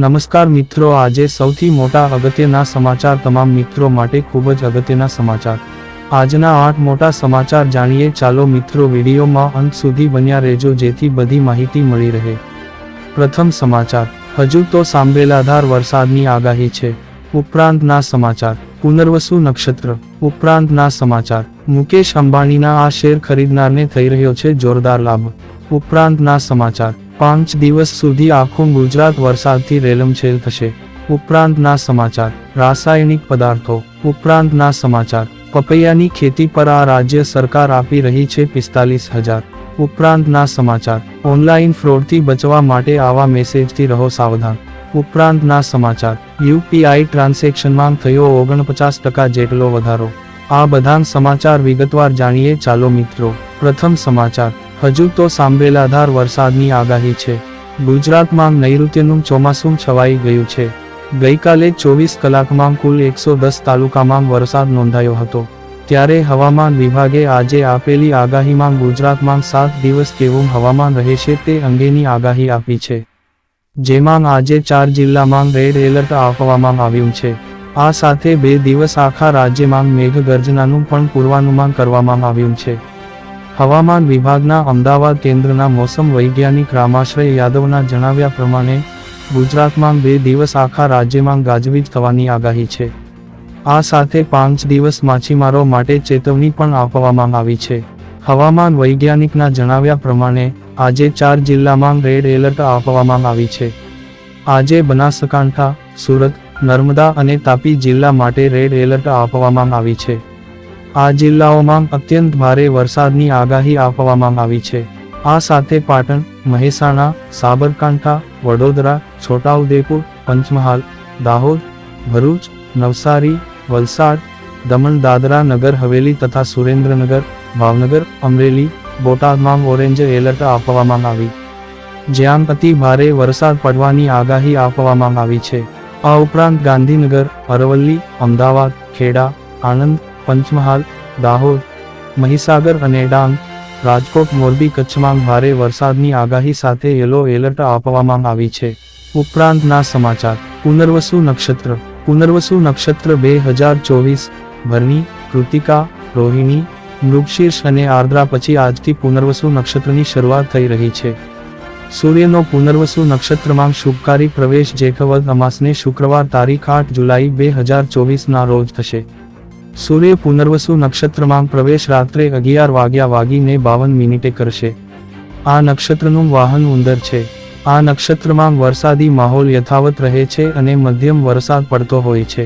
નમસ્કાર મિત્રો, આજે સૌથી મોટા અગત્યના સમાચાર તમામ મિત્રો માટે ખૂબ જ અગત્યના સમાચાર। આજના 8 મોટા સમાચાર જાણીએ। ચાલો મિત્રો, વિડીયોમાં અંત સુધી બન્યા રહેજો જેથી બધી માહિતી મળી રહે। પ્રથમ સમાચાર, હજુ તો સાંભળેલાધાર વરસાદની આગાહી છે। ઉપરાંતના સમાચાર, પુનર્વસુ નક્ષત્ર। ઉપરાંતના સમાચાર, મુકેશ અંબાણીના આ શેર ખરીદનારને થઈ રહ્યો છે જોરદાર લાભ। ઉપરાંતના સમાચાર, 5 દિવસ સુધી આખું ગુજરાત વરસાદથી રેલમછેલ થશે। ઉપરાંતના સમાચાર, રાસાયણિક પદાર્થો। ઉપરાંતના સમાચાર, પપૈયાની ખેતી પર આ રાજ્ય સરકાર આપી રહી છે 45,000। ઉપરાંતના સમાચાર, ઓનલાઈન ફ્રોડથી બચવા માટે આવા મેસેજથી રહો સાવધાન। ઉપરાંતના સમાચાર, યુપીઆઈ ટ્રાન્ઝેક્શનમાં થયો 49% જેટલો વધારો। આ બધા સમાચાર વિગતવાર જાણીએ। ચાલો મિત્રો, પ્રથમ સમાચાર, હજુ તો સાંભળેલાધાર વરસાદની આગાહી છે। ગુજરાતમાં નૈઋત્યનું ચોમાસું છવાઈ ગયું છે। ગઈકાલે 24 કલાકમાં કુલ 110 તાલુકામાં વરસાદ નોંધાયો હતો। ત્યારે હવામાન વિભાગે આજે આપેલી આગાહીમાં ગુજરાતમાં 7 દિવસ કેવું હવામાન રહેશે તે અંગેની આગાહી આપી છે। જેમાં આજે 4 જિલ્લામાં રેડ એલર્ટ આપવામાં આવ્યું છે। આ સાથે 2 દિવસ આખા રાજ્યમાં મેઘગર્જનાનું પણ પૂર્વાનુમાન કરવામાં આવ્યું છે। હવામાન વિભાગના અમદાવાદ કેન્દ્રના મોસમ વૈજ્ઞાનિક રામાશ્રય યાદવના જણાવ્યા પ્રમાણે ગુજરાતમાં 2 દિવસ આખા રાજ્યમાં ગાજવીજ થવાની આગાહી છે। આ સાથે 5 દિવસ માછીમારો માટે ચેતવણી પણ આપવામાં આવી છે। હવામાન વૈજ્ઞાનિકના જણાવ્યા પ્રમાણે આજે 4 જિલ્લામાં રેડ એલર્ટ આપવામાં આવી છે। આજે બનાસકાંઠા, સુરત, નર્મદા અને તાપી જિલ્લા માટે રેડ એલર્ટ આપવામાં આવી છે। આ જિલ્લાઓમાં અત્યંત ભારે વરસાદની આગાહી આપવામાં આવી છે। આ સાથે પાટણ, મહેસાણા, સાબરકાંઠા, વડોદરા, છોટાઉદેપુર, પંચમહાલ, દાહોદ, ભરૂચ, નવસારી, વલસાડ, દમણ, દાદરા નગર હવેલી તથા સુરેન્દ્રનગર, ભાવનગર, અમરેલી, બોટાદમાં ઓરેન્જ એલર્ટ આપવામાં આવી, જ્યાં અતિ ભારે વરસાદ પડવાની આગાહી આપવામાં આવી છે। આ ઉપરાંત ગાંધીનગર, અરવલ્લી, અમદાવાદ, ખેડા, આણંદ, પંચમહાલ, દાહોદ, મહીસાગર અને ડાંગ, રાજકોટ, મોરબી, કચ્છમાં ભારે વરસાદની આગાહી સાથે યલો એલર્ટ આપવામાં આવી છે। ઉપરાંતના સમાચાર, પુનર્વસુ નક્ષત્ર। પુનર્વસુ નક્ષત્ર 2024 ભરની, કૃતિકા, રોહિણી, મૃગશીર્ષ અને આર્દ્રા પછી આજથી પુનર્વસુ નક્ષત્રની શરૂઆત થઈ રહી છે। સૂર્યનો પુનર્વસુ નક્ષત્રમાં શુભકારી પ્રવેશ જેઠવદ અમાસને શુક્રવાર તારીખ 8 જુલાઈ 2024ના રોજ થશે। સૂર્ય પુનર્વસુ નક્ષત્રમાં પ્રવેશ રાત્રે 11:52 કરશે। આ નક્ષત્રનું વાહન ઉંદર છે। આ નક્ષત્રમાં વરસાદી માહોલ યથાવત રહે છે અને મધ્યમ વરસાદ પડતો હોય છે।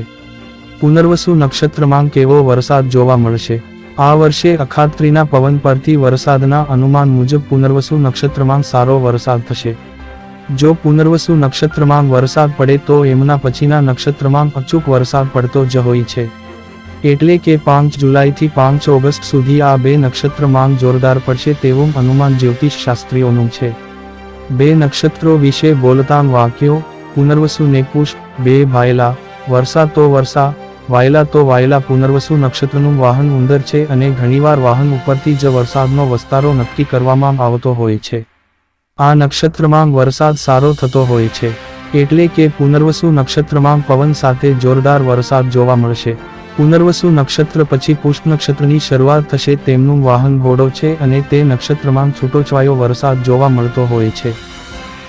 પુનર્વસુ નક્ષત્રમાં કેવો વરસાદ જોવા મળશે? આ વર્ષે અખાત્રીના પવન પરથી વરસાદના અનુમાન મુજબ પુનર્વસુ નક્ષત્રમાં સારો વરસાદ થશે। જો પુનર્વસુ નક્ષત્રમાં વરસાદ પડે તો એમના પછીના નક્ષત્રમાં અચૂક વરસાદ પડતો જ હોય છે। એટલે કે 5 જુલાઈથી 5 ઓગસ્ટ સુધી આ 2 નક્ષત્રમાં જોરદાર પડશે તેવું અનુમાન જ્યોતિષ શાસ્ત્રીઓનું છે। 2 નક્ષત્રો વિશે બોલતા વાક્યો, પુનર્વસુ ને પુષ્પ, 2 ભાયલા, વર્ષા તો વર્ષા, વાયલા તો વાયલા। પુનર્વસુ નક્ષત્રનું વાહન ઉંદર છે અને ઘણીવાર વાહન ઉપરથી જ વરસાદનો વસ્તારો નક્કી કરવામાં આવતો હોય છે। આ નક્ષત્રમાં વરસાદ સારો થતો હોય છે, એટલે કે પુનર્વસુ નક્ષત્રમાં પવન સાથે જોરદાર વરસાદ જોવા મળશે। પુનર્વસુ નક્ષત્ર પછી પુષ્પ નક્ષત્રની શરૂઆત થશે। તેમનું વાહન ઘોડો છે અને તે નક્ષત્રમાં છૂટોછવાયો વરસાદ જોવા મળતો હોય છે।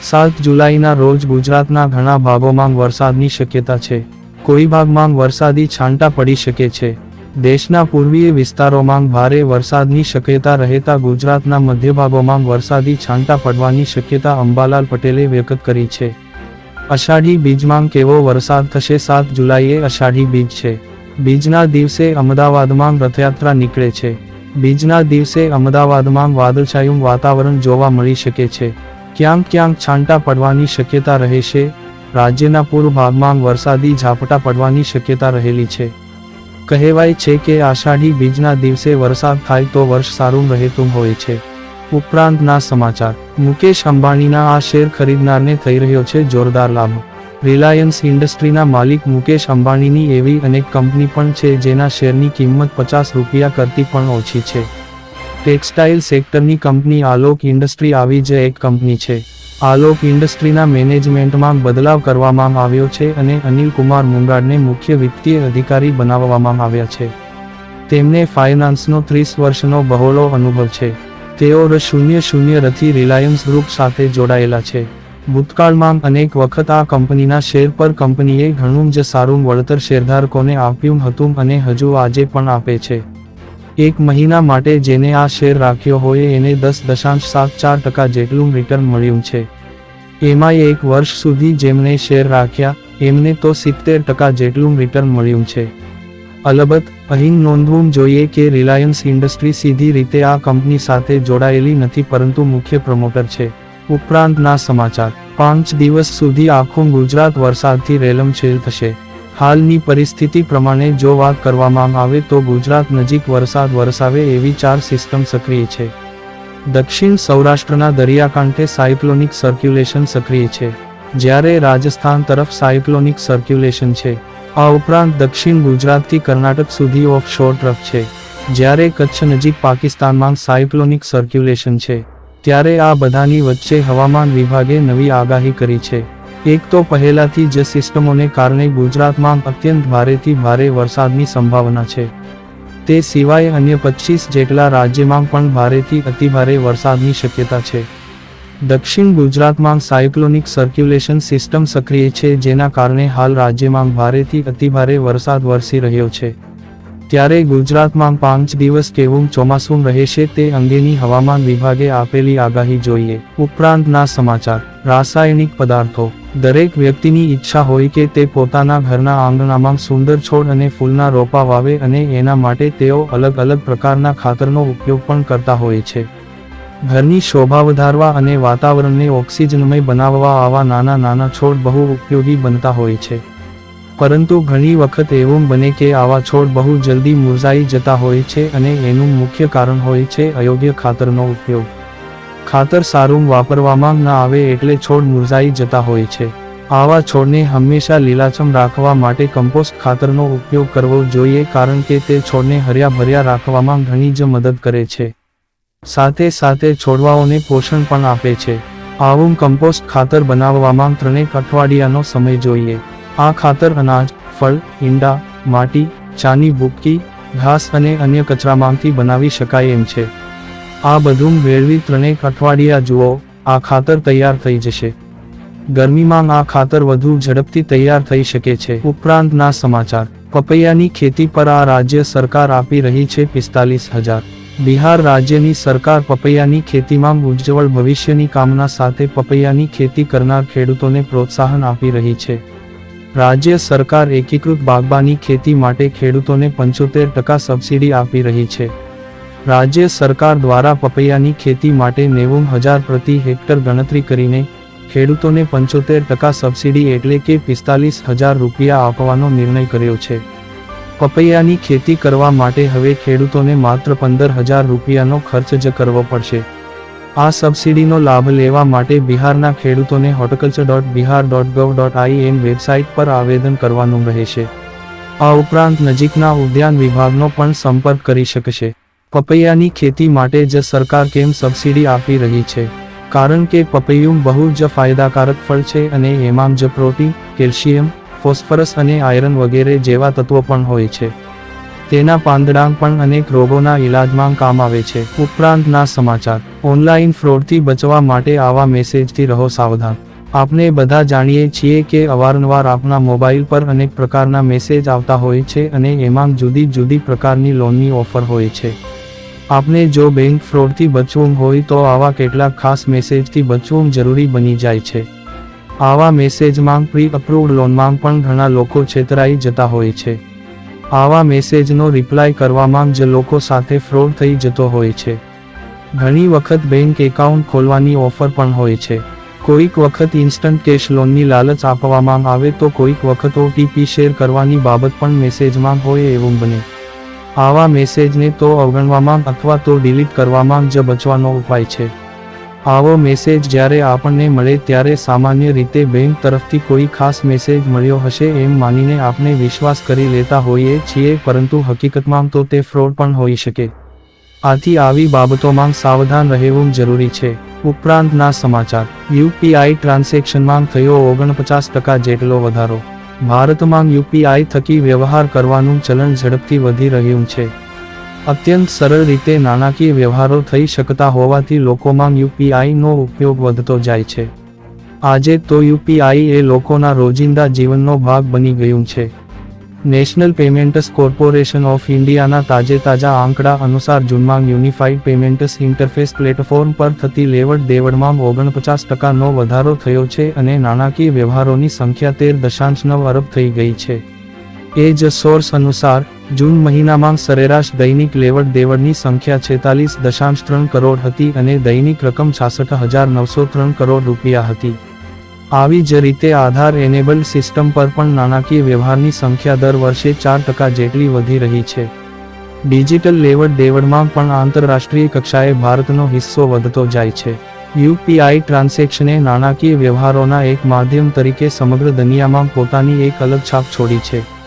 7 જુલાઈના રોજ ગુજરાતના ઘણા ભાગોમાં વરસાદની શક્યતા છે। કોઈ ભાગમાં વરસાદી છાંટા પડી શકે છે। દેશના પૂર્વીય વિસ્તારોમાં ભારે વરસાદની શક્યતા રહેતા ગુજરાતના મધ્ય ભાગોમાં વરસાદી છાંટા પડવાની શક્યતા અંબાલાલ પટેલે વ્યક્ત કરી છે। અષાઢી બીજમાં કેવો વરસાદ થશે? 7 જુલાઈએ અષાઢી બીજ છે। બીજના દિવસે અમદાવાદમાં રથયાત્રા નીકળે છે। બીજના દિવસે અમદાવાદમાં વાદળછાયું વાતાવરણ જોવા મળી શકે છે। ક્યાંક ક્યાંક છાંટા પડવાની શક્યતા રહેશે। રાજ્યના પૂર્વ ભાગમાં વરસાદી ઝાપટા પડવાની શક્યતા રહેલી છે। કહેવાય છે કે આષાઢી બીજના દિવસે વરસાદ થાય તો વર્ષ સારું રહેતું હોય છે। ઉપરાંતના સમાચાર, મુકેશ અંબાણીના આ શેર ખરીદનારને થઈ રહ્યો છે જોરદાર લાભ। રિલાયન્સ ઇન્ડસ્ટ્રીના માલિક મુકેશ અંબાણીની એવી અનેક કંપની પણ છે જેના શેરની કિંમત 50 રૂપિયા કરતી પણ ઓછી છે। ટેક્સટાઇલ સેક્ટરની કંપની આલોક ઇન્ડસ્ટ્રી આવી જ એક કંપની છે। આલોક ઇન્ડસ્ટ્રીના મેનેજમેન્ટમાં બદલાવ કરવામાં આવ્યો છે અને અનિલ કુમાર મુંગાડને મુખ્ય વિત્તીય અધિકારી બનાવવામાં આવ્યા છે. તેમને ફાઇનાન્સનો 30 વર્ષનો બહોળો અનુભવ છે. તેઓ R00 રિલાયન્સ ગ્રુપ સાથે જોડાયેલા છે. ભૂતકાળમાં અનેક વખત આ કંપનીના શેર પર કંપનીએ ઘણું જ સારું વળતર શેરધારકોને આપ્યું હતું અને હજુ આજે પણ આપે છે. એક મહિના માટે જેને આ શેર રાખ્યો હોય એને 10.74% જેટલું રિટર્ન મળ્યું છે. એમાંય એક વર્ષ સુધી જેમણે શેર રાખ્યા એમને તો 70% જેટલું રિટર્ન મળ્યું છે. અલબત્ત અહીં નોંધવું જોઈએ કે રિલાયન્સ ઇન્ડસ્ટ્રી સીધી રીતે આ કંપની સાથે જોડાયેલી નથી પરંતુ મુખ્ય પ્રમોટર છે. ઉપરાંતના સમાચાર. 5 દિવસ સુધી આખું ગુજરાત વરસાદથી રેલમછેલ થશે. હાલની પરિસ્થિતિ પ્રમાણે જો વાત કરવામાં આવે તો ગુજરાત નજીક વરસાદ વરસાવે એવી 4 સિસ્ટમ સક્રિય છે. દક્ષિણ સૌરાષ્ટ્રના દરિયાકાંઠે સાયક્લોનિક સર્ક્યુલેશન સક્રિય છે, જ્યારે રાજસ્થાન તરફ સાયક્લોનિક સર્ક્યુલેશન છે. આ ઉપરાંત દક્ષિણ ગુજરાતથી કર્ણાટક સુધી ઓફશોર ટ્રફ છે, જ્યારે કચ્છ નજીક પાકિસ્તાનમાં સાયક્લોનિક સર્ક્યુલેશન છે. ત્યારે આ બધાની વચ્ચે હવામાન વિભાગે નવી આગાહી કરી છે. એક તો પહેલાથી જ સિસ્ટમોને કારણે ગુજરાતમાં અત્યંત ભારેથી ભારે વરસાદની સંભાવના છે. તે સિવાય અન્ય 25 જેટલા રાજ્યમાં પણ ભારેથી અતિભારે વરસાદની શક્યતા છે. દક્ષિણ ગુજરાતમાં સાયક્લોનિક સર્ક્યુલેશન સિસ્ટમ સક્રિય છે, જેના કારણે હાલ રાજ્યમાં ભારેથી અતિભારે વરસાદ વરસી રહ્યો છે. ત્યારે ગુજરાતમાં 5 દિવસ કેવું ચોમાસું રહેશે તે અંગેની હવામાન વિભાગે આપેલી આગાહી જોઈએ. ઉપરાંતના સમાચાર. રાસાયણિક પદાર્થો. દરેક વ્યક્તિની ઈચ્છા હોય કે તે પોતાના ઘરના આંગણામાં સુંદર છોડ અને ફૂલના રોપા વાવે અને એના માટે તેઓ અલગ અલગ પ્રકારના ખાતરનો ઉપયોગ પણ કરતા હોય છે. ઘરની શોભા વધારવા અને વાતાવરણને ઓક્સિજનમય બનાવવા આવા નાના નાના છોડ બહુ ઉપયોગી બનતા હોય છે. પરંતુ ઘણી વખત એવું બને કે આવા છોડ બહુ જલ્દી મુરઝાઈ જતા હોય છે અને એનું મુખ્ય કારણ હોય છે અયોગ્ય ખાતરનો ઉપયોગ. ખાતર સારું વાપરવામાં ન આવે એટલે છોડ મુરઝાઈ જતા હોય છે. આવા છોડને હંમેશા લીલાછમ રાખવા માટે કમ્પોસ્ટ ખાતરનો ઉપયોગ કરવો જોઈએ, કારણ કે તે છોડને હર્યાભર્યા રાખવામાં ઘણી જ મદદ કરે છે. સાથે સાથે છોડવાઓને પોષણ પણ આપે છે. આવું કમ્પોસ્ટ ખાતર બનાવવામાં 3 અઠવાડિયાનો સમય જોઈએ. આ ખાતર અનાજ, ફળ, ઈંડા, માટી, ચાની ભૂકી, ઘાસ અને અન્ય કચરામાંથી બનાવી શકાય એમ છે. આ બધું ભેળવી 3 અઠવાડિયા જુઓ, આ ખાતર તૈયાર થઈ જશે. ગરમીમાં આ ખાતર વધુ ઝડપથી તૈયાર થઈ શકે છે. ઉપરાંતના સમાચાર. પપૈયાની ખેતી પર આ રાજ્ય સરકાર આપી રહી છે 45,000. બિહાર રાજ્યની સરકાર પપૈયાની ખેતીમાં ઉજ્જવળ ભવિષ્યની કામના સાથે પપૈયાની ખેતી કરનાર ખેડૂતોને પ્રોત્સાહન આપી રહી છે. રાજ્ય સરકાર એકીકૃત બાગબાની ખેતી માટે ખેડૂતોને 75% સબસિડી આપી રહી છે. રાજ્ય સરકાર દ્વારા પપૈયાની ખેતી માટે 90,000 પ્રતિ હેક્ટર ગણતરી કરીને ખેડૂતોને 75% સબસિડી એટલે કે 45,000 રૂપિયા આપવાનો નિર્ણય કર્યો છે. પપૈયાની ખેતી કરવા માટે હવે ખેડૂતોને માત્ર 15,000 રૂપિયાનો ખર્ચ જ કરવો પડશે. આ સબસિડીનો લાભ લેવા માટે બિહારના ખેડૂતોને horticulture.bihar.gov.in વેબસાઇટ પર આવેદન કરવાનું રહેશે. આ ઉપરાંત નજીકના ઉદ્યાન વિભાગનો પણ સંપર્ક કરી શકશે. પપૈયાની ખેતી માટે જ સરકાર કેમ સબસિડી આપી રહી છે? કારણ કે પપૈયું બહુ જ ફાયદાકારક ફળ છે અને એમાં જ પ્રોટીન, કેલ્શિયમ, ફોસ્ફરસ અને આયરન વગેરે જેવા તત્વો પણ હોય છે. તેના પાંદડા પણ અનેક રોગોના ઇલાજમાં કામ આવે છે. ઉપરાંતના સમાચાર. ઓનલાઈન ફ્રોડથી બચવા માટે આવા મેસેજથી રહો સાવધાન. આપણે બધા જાણીએ છીએ કે અવારનવાર આપણા મોબાઈલ પર અનેક પ્રકારના મેસેજ આવતા હોય છે અને એમાં જુદી જુદી પ્રકારની લોનની ઓફર હોય છે. આપણે જો બેંક ફ્રોડથી બચવું હોય તો આવા કેટલાક ખાસ મેસેજથી બચવું જરૂરી બની જાય છે. આવા મેસેજમાં પ્રી અપ્રૂવ્ડ લોનમાં પણ ઘણા લોકો છેતરાઈ જતા હોય છે. આવા મેસેજનો રિપ્લાય કરવામાં જ લોકો સાથે ફ્રોડ થઈ જતો હોય છે. ઘણી વખત બેંક એકાઉન્ટ ખોલવાની ઓફર પણ હોય છે. કોઈક વખત ઇન્સ્ટન્ટ કેશ લોનની લાલચ આપવામાં આવે તો કોઈક વખત OTP શેર કરવાની બાબત પણ મેસેજમાં હોય એવું બને. આવા મેસેજને તો અવગણવામાં અથવા તો ડિલીટ કરવામાં જ બચવાનો ઉપાય છે. આવો મેસેજ જ્યારે આપણને મળે ત્યારે સામાન્ય રીતે બેંક તરફથી કોઈ ખાસ મેસેજ મળ્યો હશે એમ માનીને આપણે વિશ્વાસ કરી લેતા હોઈએ છીએ, પરંતુ હકીકતમાં તો તે ફ્રોડ પણ હોઈ શકે. આથી આવી બાબતોમાં સાવધાન રહેવું જરૂરી છે. ઉપરાંતના સમાચાર. યુપીઆઈ ટ્રાન્ઝેક્શનમાં થયો 49% જેટલો વધારો. ભારતમાં યુપીઆઈ થકી વ્યવહાર કરવાનું ચલણ ઝડપથી વધી રહ્યું છે. અત્યંત સરળ રીતે નાણાકીય વ્યવહારો થઈ શકતા હોવાથી લોકોમાં યુપીઆઈનો ઉપયોગ વધતો જાય છે. આજે તો યુપીઆઈ એ લોકોના રોજિંદા જીવનનો ભાગ બની ગયું છે. નેશનલ પેમેન્ટ્સ કોર્પોરેશન ઓફ ઇન્ડિયાના તાજા આંકડા અનુસાર જૂનમાં યુનિફાઇડ પેમેન્ટ્સ ઇન્ટરફેસ પ્લેટફોર્મ પર થતી લેવડ દેવડમાં 49%નો વધારો થયો છે અને નાણાકીય વ્યવહારોની સંખ્યા 13.9 અરબ થઈ ગઈ છે. એ જ સોર્સ અનુસાર જૂન મહિનામાં સરેરાશ દૈનિક લેવડ દેવડની સંખ્યા 46.3 કરોડ હતી અને દૈનિક રકમ 66,903 કરોડ રૂપિયા હતી. આવી જ રીતે આધાર એનેબલ્ડ સિસ્ટમ પર પણ નાણાકીય વ્યવહારની સંખ્યા દર વર્ષે 4% જેટલી વધી રહી છે. ડિજિટલ લેવડ દેવડમાં પણ આંતરરાષ્ટ્રીય કક્ષાએ ભારતનો હિસ્સો વધતો જાય છે. યુપીઆઈ ટ્રાન્ઝેક્શને નાણાકીય વ્યવહારોના એક માધ્યમ તરીકે સમગ્ર દુનિયામાં પોતાની એક અલગ છાપ છોડી છે.